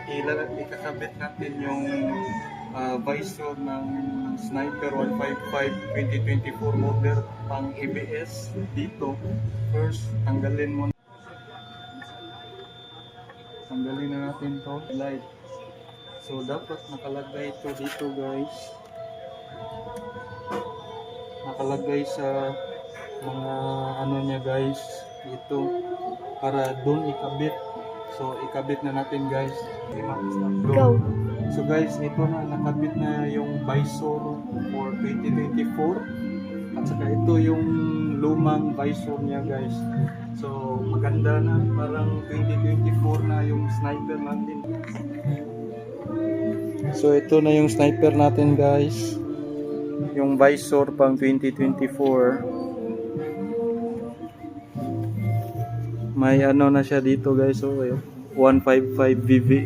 ikakabit natin yung visor ng Sniper 155 2024 model pang ABS dito. First, tanggalin na natin to light. So dapat nakalagay ito dito guys, nakalagay sa mga ano niya guys dito para doon ikabit. So ikabit na natin guys. Go. So guys, ito na, nakabit na yung visor for 2024 at saka ito yung lumang visor niya guys. So maganda na, parang 2024 na yung sniper natin. So ito na yung sniper natin guys, yung visor pang 2024. May ano na siya dito guys, so 155 VVA.